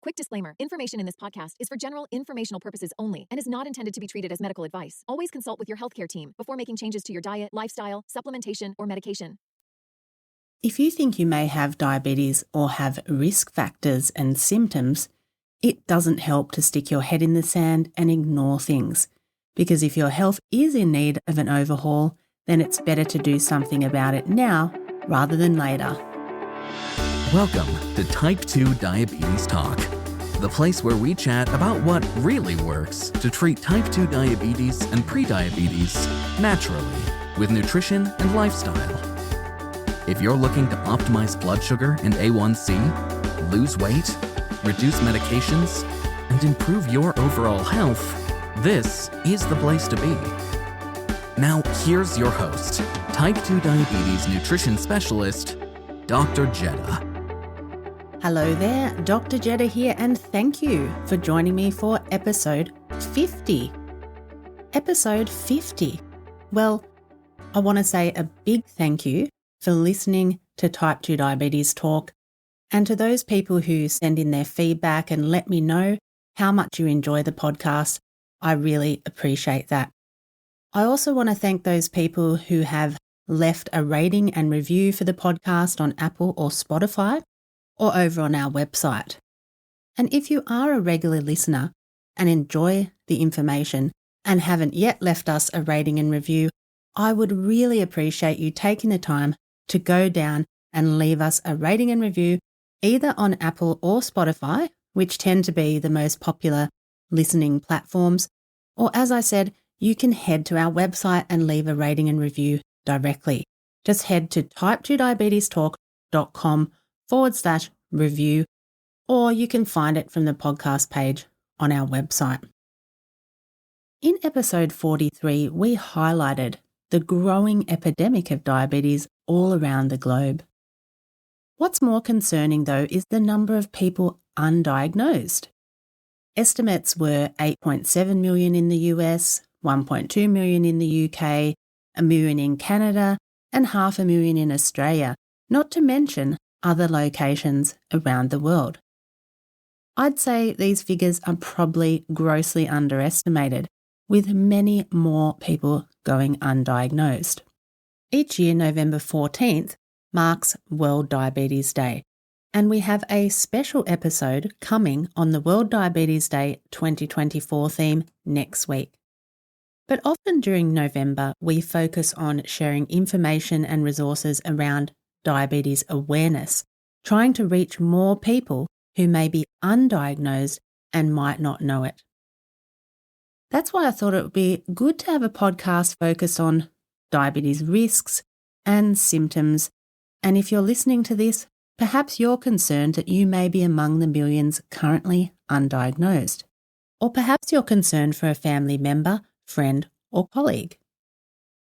Quick disclaimer. Information in this podcast is for general informational purposes only and is not intended to be treated as medical advice. Always consult with your healthcare team before making changes to your diet, lifestyle, supplementation, or medication. If you think you may have diabetes or have risk factors and symptoms, it doesn't help to stick your head in the sand and ignore things. Because if your health is in need of an overhaul, then it's better to do something about it now rather than later. Welcome to Type 2 Diabetes Talk, the place where we chat about what really works to treat type 2 diabetes and prediabetes naturally with nutrition and lifestyle. If you're looking to optimize blood sugar and A1C, lose weight, reduce medications, and improve your overall health, this is the place to be. Now, here's your host, Type 2 Diabetes Nutrition Specialist, Dr. Jeddah. Hello there, Dr. Jeddah here, and thank you for joining me for episode 50. Episode 50. Well, I want to say a big thank you for listening to Type 2 Diabetes Talk, and to those people who send in their feedback and let me know how much you enjoy the podcast. I really appreciate that. I also want to thank those people who have left a rating and review for the podcast on Apple or Spotify, or over on our website. And if you are a regular listener and enjoy the information and haven't yet left us a rating and review, I would really appreciate you taking the time to go down and leave us a rating and review either on Apple or Spotify, which tend to be the most popular listening platforms, or as I said, you can head to our website and leave a rating and review directly. Just head to type2diabetestalk.com/review, or you can find it from the podcast page on our website. In episode 43, we highlighted the growing epidemic of diabetes all around the globe. What's more concerning, though, is the number of people undiagnosed. Estimates were 8.7 million in the US, 1.2 million in the UK, 1 million in Canada, and 500,000 in Australia, not to mention other locations around the world. I'd say these figures are probably grossly underestimated, with many more people going undiagnosed. Each year, November 14th marks World Diabetes Day, and we have a special episode coming on the World Diabetes Day 2024 theme next week. But often during November, we focus on sharing information and resources around diabetes awareness, trying to reach more people who may be undiagnosed and might not know it. That's why I thought it would be good to have a podcast focused on diabetes risks and symptoms. And if you're listening to this, perhaps you're concerned that you may be among the millions currently undiagnosed. Or perhaps you're concerned for a family member, friend, or colleague.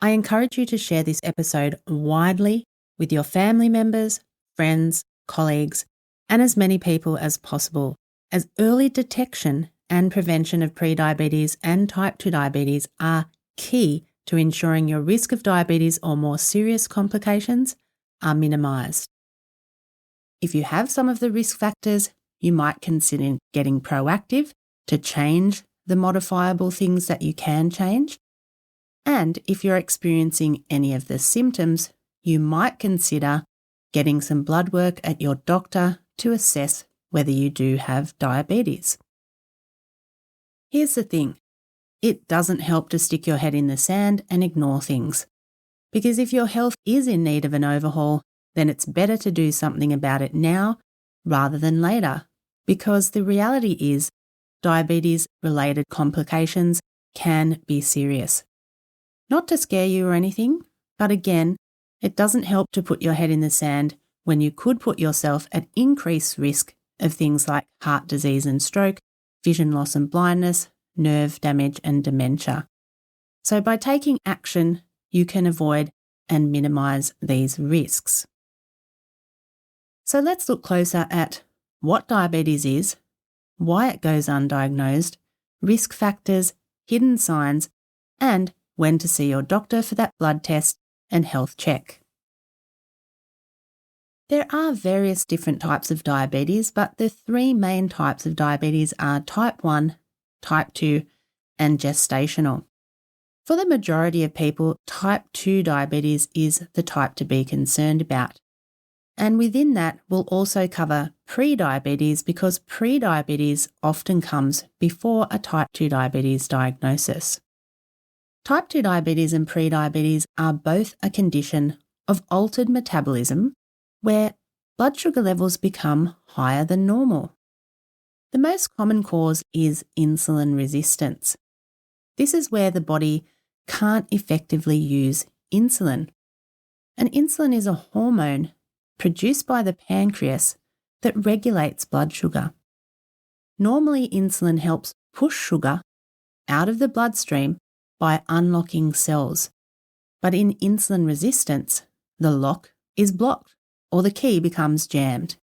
I encourage you to share this episode widely with your family members, friends, colleagues, and as many people as possible, as early detection and prevention of prediabetes and type 2 diabetes are key to ensuring your risk of diabetes or more serious complications are minimised. If you have some of the risk factors, you might consider getting proactive to change the modifiable things that you can change. And if you're experiencing any of the symptoms, you might consider getting some blood work at your doctor to assess whether you do have diabetes. Here's the thing. It doesn't help to stick your head in the sand and ignore things. Because if your health is in need of an overhaul, then it's better to do something about it now rather than later. Because the reality is, diabetes-related complications can be serious. Not to scare you or anything, but again, it doesn't help to put your head in the sand when you could put yourself at increased risk of things like heart disease and stroke, vision loss and blindness, nerve damage and dementia. So by taking action, you can avoid and minimise these risks. So let's look closer at what diabetes is, why it goes undiagnosed, risk factors, hidden signs, and when to see your doctor for that blood test and health check. There are various different types of diabetes, but the three main types of diabetes are type 1, type 2, and gestational. For the majority of people, type 2 diabetes is the type to be concerned about. And within that, we'll also cover prediabetes because prediabetes often comes before a type 2 diabetes diagnosis. Type 2 diabetes and prediabetes are both a condition of altered metabolism where blood sugar levels become higher than normal. The most common cause is insulin resistance. This is where the body can't effectively use insulin. And insulin is a hormone produced by the pancreas that regulates blood sugar. Normally, insulin helps push sugar out of the bloodstream by unlocking cells. But in insulin resistance, the lock is blocked or the key becomes jammed.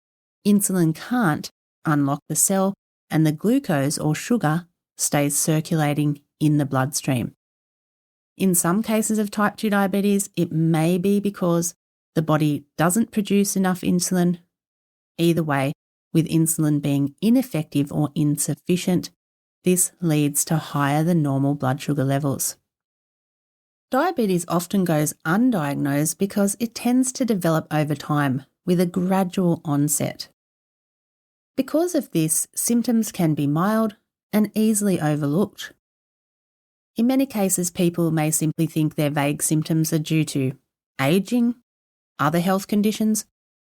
Insulin can't unlock the cell and the glucose or sugar stays circulating in the bloodstream. In some cases of type 2 diabetes, it may be because the body doesn't produce enough insulin. Either way, with insulin being ineffective or insufficient, this leads to higher than normal blood sugar levels. Diabetes often goes undiagnosed because it tends to develop over time with a gradual onset. Because of this, symptoms can be mild and easily overlooked. In many cases, people may simply think their vague symptoms are due to ageing, other health conditions,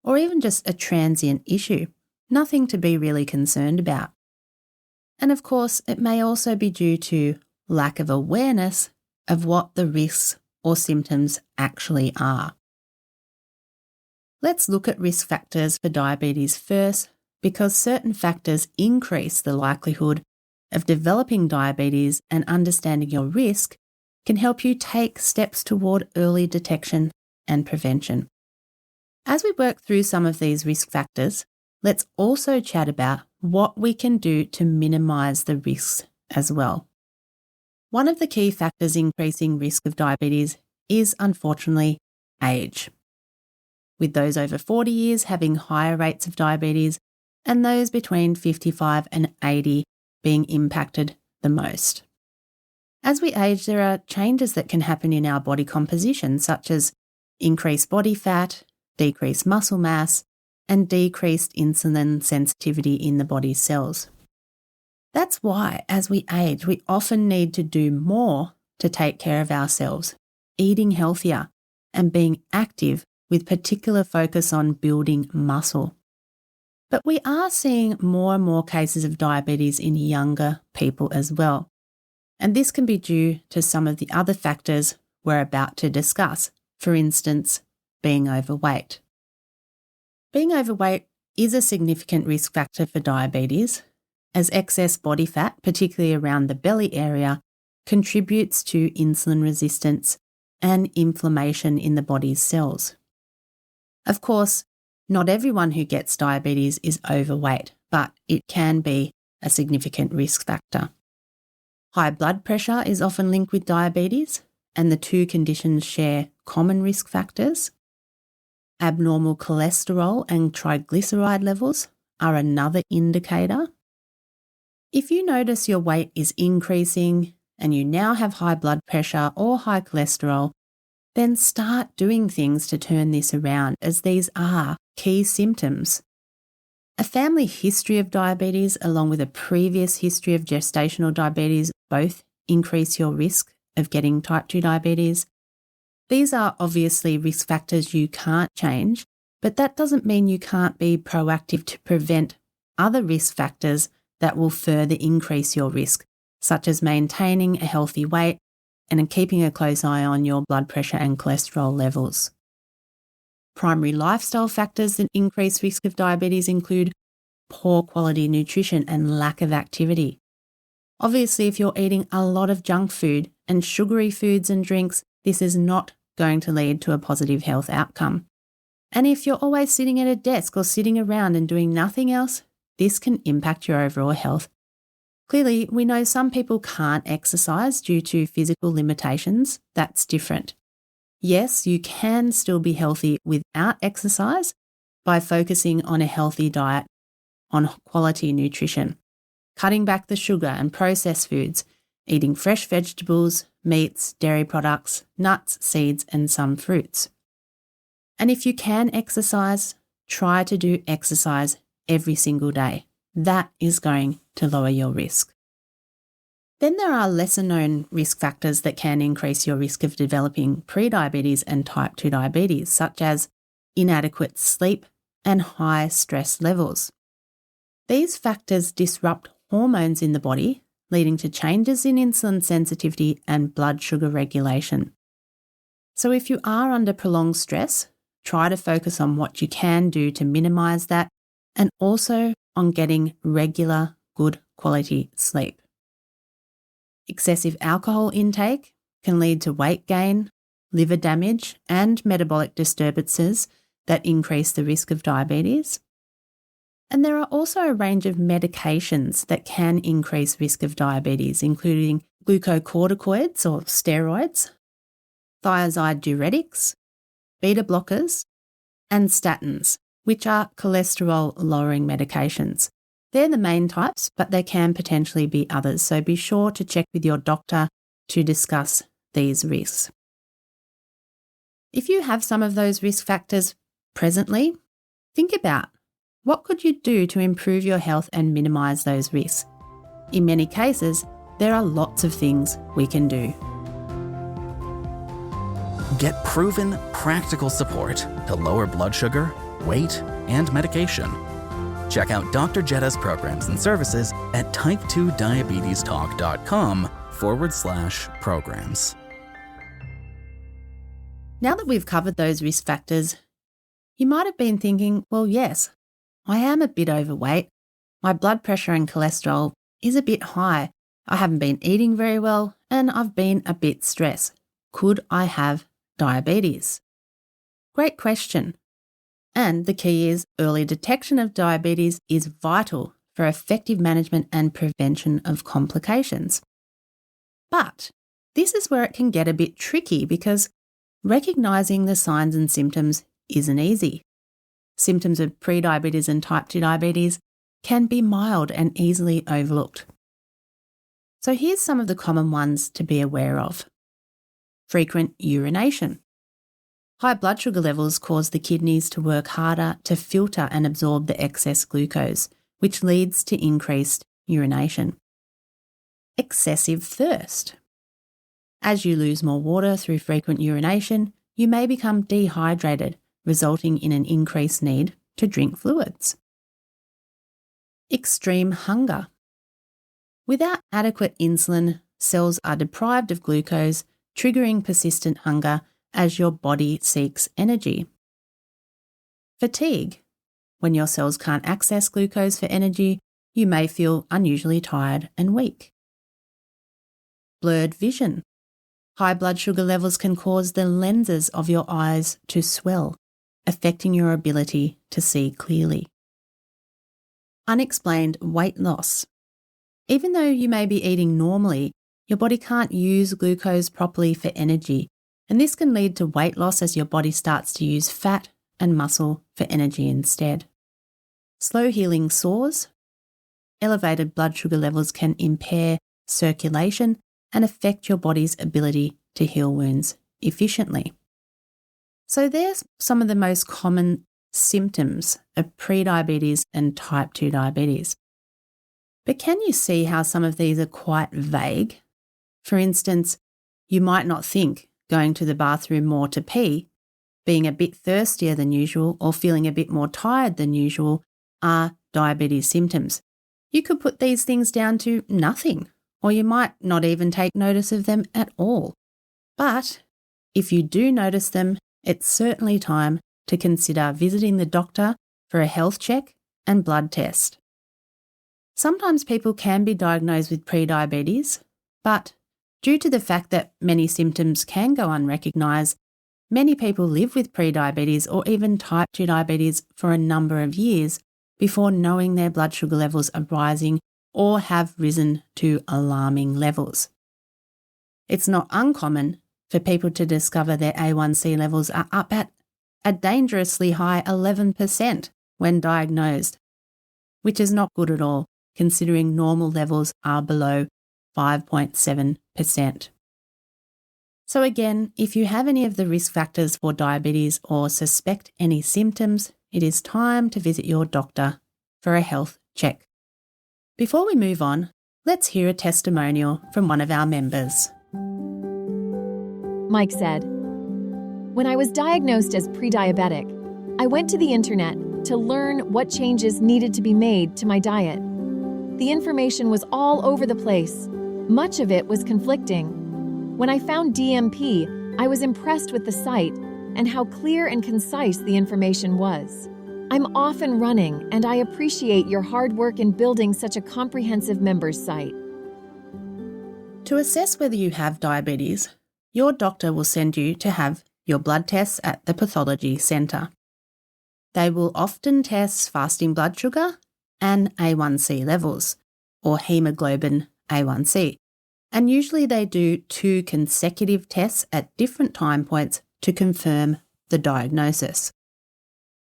or even just a transient issue, nothing to be really concerned about. And of course, it may also be due to lack of awareness of what the risks or symptoms actually are. Let's look at risk factors for diabetes first, because certain factors increase the likelihood of developing diabetes, and understanding your risk can help you take steps toward early detection and prevention. As we work through some of these risk factors, let's also chat about what we can do to minimise the risks as well. One of the key factors increasing risk of diabetes is, unfortunately, age, with those over 40 years having higher rates of diabetes and those between 55 and 80 being impacted the most. As we age, there are changes that can happen in our body composition, such as increased body fat, decreased muscle mass, and decreased insulin sensitivity in the body's cells. That's why, as we age, we often need to do more to take care of ourselves, eating healthier and being active with particular focus on building muscle. But we are seeing more and more cases of diabetes in younger people as well. And this can be due to some of the other factors we're about to discuss, for instance, being overweight. Being overweight is a significant risk factor for diabetes, as excess body fat, particularly around the belly area, contributes to insulin resistance and inflammation in the body's cells. Of course, not everyone who gets diabetes is overweight, but it can be a significant risk factor. High blood pressure is often linked with diabetes, and the two conditions share common risk factors. Abnormal cholesterol and triglyceride levels are another indicator. If you notice your weight is increasing and you now have high blood pressure or high cholesterol, then start doing things to turn this around, as these are key symptoms. A family history of diabetes along with a previous history of gestational diabetes both increase your risk of getting type 2 diabetes. These are obviously risk factors you can't change, but that doesn't mean you can't be proactive to prevent other risk factors that will further increase your risk, such as maintaining a healthy weight and keeping a close eye on your blood pressure and cholesterol levels. Primary lifestyle factors that increase risk of diabetes include poor quality nutrition and lack of activity. Obviously, if you're eating a lot of junk food and sugary foods and drinks, this is not going to lead to a positive health outcome. And if you're always sitting at a desk or sitting around and doing nothing else, this can impact your overall health. Clearly, we know some people can't exercise due to physical limitations. That's different. Yes, you can still be healthy without exercise, by focusing on a healthy diet, on quality nutrition, cutting back the sugar and processed foods, eating fresh vegetables, meats, dairy products, nuts, seeds, and some fruits. And if you can exercise, try to do exercise every single day. That is going to lower your risk. Then there are lesser known risk factors that can increase your risk of developing prediabetes and type 2 diabetes, such as inadequate sleep and high stress levels. These factors disrupt hormones in the body, leading to changes in insulin sensitivity and blood sugar regulation. So if you are under prolonged stress, try to focus on what you can do to minimise that, and also on getting regular, good quality sleep. Excessive alcohol intake can lead to weight gain, liver damage, and metabolic disturbances that increase the risk of diabetes. And there are also a range of medications that can increase risk of diabetes, including glucocorticoids or steroids, thiazide diuretics, beta blockers, and statins, which are cholesterol-lowering medications. They're the main types, but there can potentially be others, so be sure to check with your doctor to discuss these risks. If you have some of those risk factors presently, think about what could you do to improve your health and minimise those risks. In many cases, there are lots of things we can do. Get proven, practical support to lower blood sugar, weight, and medication. Check out Dr. Jetta's programs and services at type2diabetestalk.com/programs. Now that we've covered those risk factors, you might have been thinking, well, yes, I am a bit overweight. My blood pressure and cholesterol is a bit high. I haven't been eating very well and I've been a bit stressed. Could I have diabetes? Great question. And the key is early detection of diabetes is vital for effective management and prevention of complications. But this is where it can get a bit tricky because recognising the signs and symptoms isn't easy. Symptoms of prediabetes and type 2 diabetes can be mild and easily overlooked. So here's some of the common ones to be aware of. Frequent urination. High blood sugar levels cause the kidneys to work harder to filter and absorb the excess glucose, which leads to increased urination. Excessive thirst. As you lose more water through frequent urination, you may become dehydrated, resulting in an increased need to drink fluids. Extreme hunger. Without adequate insulin, cells are deprived of glucose, triggering persistent hunger as your body seeks energy. Fatigue. When your cells can't access glucose for energy, you may feel unusually tired and weak. Blurred vision. High blood sugar levels can cause the lenses of your eyes to swell, affecting your ability to see clearly. Unexplained weight loss. Even though you may be eating normally, your body can't use glucose properly for energy, and this can lead to weight loss as your body starts to use fat and muscle for energy instead. Slow healing sores. Elevated blood sugar levels can impair circulation and affect your body's ability to heal wounds efficiently. So there's some of the most common symptoms of prediabetes and type 2 diabetes. But can you see how some of these are quite vague? For instance, you might not think going to the bathroom more to pee, being a bit thirstier than usual, or feeling a bit more tired than usual are diabetes symptoms. You could put these things down to nothing, or you might not even take notice of them at all. But if you do notice them, it's certainly time to consider visiting the doctor for a health check and blood test. Sometimes people can be diagnosed with prediabetes, but due to the fact that many symptoms can go unrecognised, many people live with prediabetes or even type 2 diabetes for a number of years before knowing their blood sugar levels are rising or have risen to alarming levels. It's not uncommon for people to discover their A1C levels are up at a dangerously high 11% when diagnosed, which is not good at all, considering normal levels are below 5.7%. So again, if you have any of the risk factors for diabetes or suspect any symptoms, it is time to visit your doctor for a health check. Before we move on, let's hear a testimonial from one of our members. Mike said, "When I was diagnosed as pre-diabetic, I went to the internet to learn what changes needed to be made to my diet. The information was all over the place. Much of it was conflicting. When I found DMP, I was impressed with the site and how clear and concise the information was. I'm off and running, and I appreciate your hard work in building such a comprehensive members site." To assess whether you have diabetes, your doctor will send you to have your blood tests at the pathology centre. They will often test fasting blood sugar and A1C levels, or hemoglobin A1C, and usually they do 2 consecutive tests at different time points to confirm the diagnosis.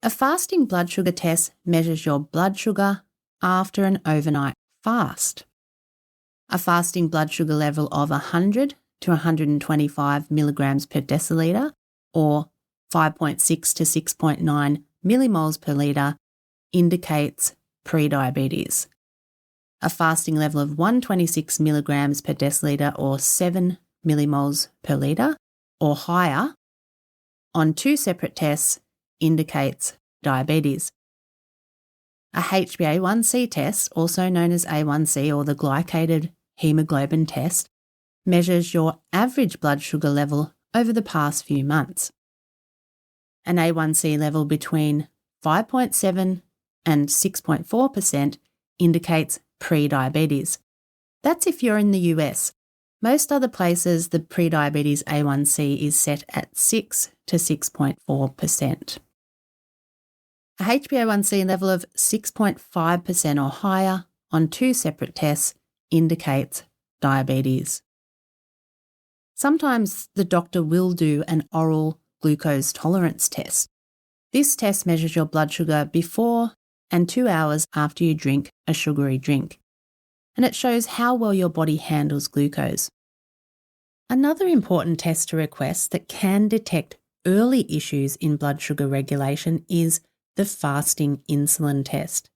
A fasting blood sugar test measures your blood sugar after an overnight fast. A fasting blood sugar level of 100 to 125 milligrams per decilitre, or 5.6 to 6.9 millimoles per litre, indicates prediabetes. A fasting level of 126 milligrams per decilitre, or 7 millimoles per litre, or higher, on 2 separate tests, indicates diabetes. A HbA1c test, also known as A1C or the glycated hemoglobin test, measures your average blood sugar level over the past few months. An A1C level between 5.7 and 6.4% indicates prediabetes. That's if you're in the US. Most other places, the prediabetes A1C is set at 6 to 6.4%. A HbA1c level of 6.5% or higher on 2 separate tests indicates diabetes. Sometimes the doctor will do an oral glucose tolerance test. This test measures your blood sugar before and 2 hours after you drink a sugary drink, and it shows how well your body handles glucose. Another important test to request that can detect early issues in blood sugar regulation is the fasting insulin test.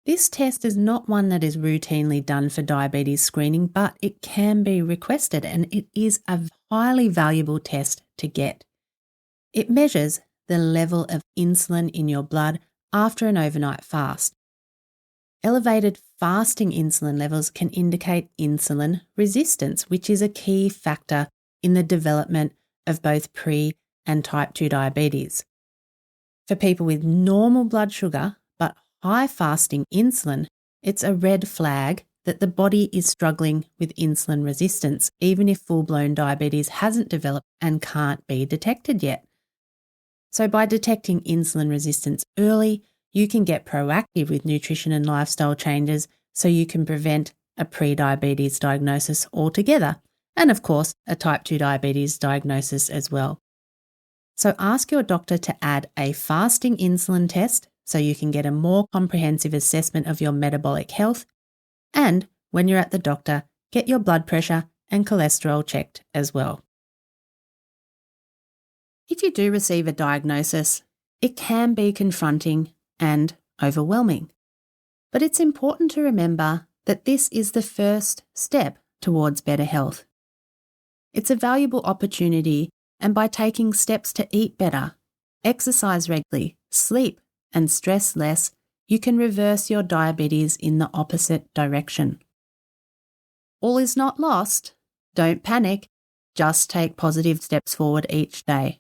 This test is not one that is routinely done for diabetes screening, but it can be requested, and it is a highly valuable test to get. It measures the level of insulin in your blood after an overnight fast. Elevated fasting insulin levels can indicate insulin resistance, which is a key factor in the development of both pre- and type 2 diabetes. For people with normal blood sugar but high fasting insulin, it's a red flag that the body is struggling with insulin resistance, even if full-blown diabetes hasn't developed and can't be detected yet. So by detecting insulin resistance early, you can get proactive with nutrition and lifestyle changes so you can prevent a pre-diabetes diagnosis altogether, and of course, a type 2 diabetes diagnosis as well. So ask your doctor to add a fasting insulin test so you can get a more comprehensive assessment of your metabolic health, and when you're at the doctor, get your blood pressure and cholesterol checked as well. If you do receive a diagnosis, it can be confronting and overwhelming, but it's important to remember that this is the first step towards better health. It's a valuable opportunity, and by taking steps to eat better, exercise regularly, sleep, and stress less, you can reverse your diabetes in the opposite direction. All is not lost. Don't panic. Just take positive steps forward each day.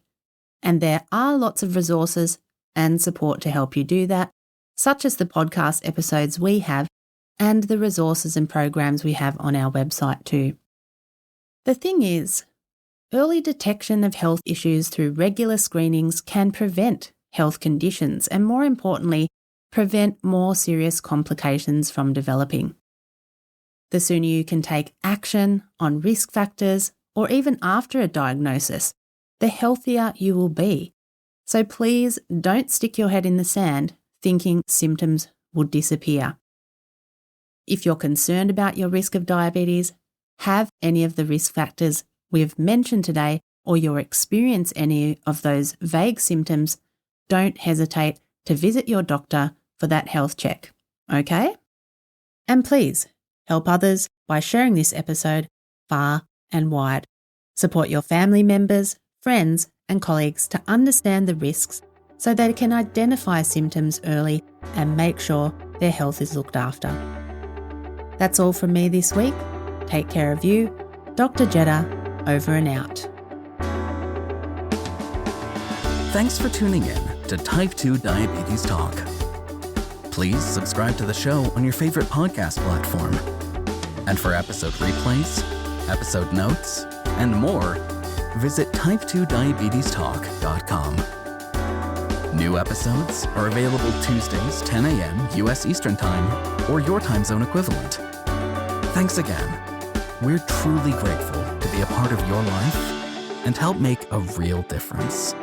And there are lots of resources and support to help you do that, such as the podcast episodes we have and the resources and programs we have on our website too. The thing is, early detection of health issues through regular screenings can prevent health conditions and, more importantly, prevent more serious complications from developing. The sooner you can take action on risk factors or even after a diagnosis, the healthier you will be, So please don't stick your head in the sand thinking symptoms will disappear. If you're concerned about your risk of diabetes, have any of the risk factors we've mentioned today, or you experience any of those vague symptoms, don't hesitate to visit your doctor for that health check, okay? And please help others by sharing this episode far and wide. Support your family members, friends, and colleagues to understand the risks so they can identify symptoms early and make sure their health is looked after. That's all from me this week. Take care of you. Dr. Jetta, over and out. Thanks for tuning in to Type 2 Diabetes Talk. Please subscribe to the show on your favorite podcast platform. And for episode replays, episode notes, and more, visit type2diabetestalk.com. New episodes are available Tuesdays, 10 a.m. U.S. Eastern Time, or your time zone equivalent. Thanks again. We're truly grateful to be a part of your life and help make a real difference.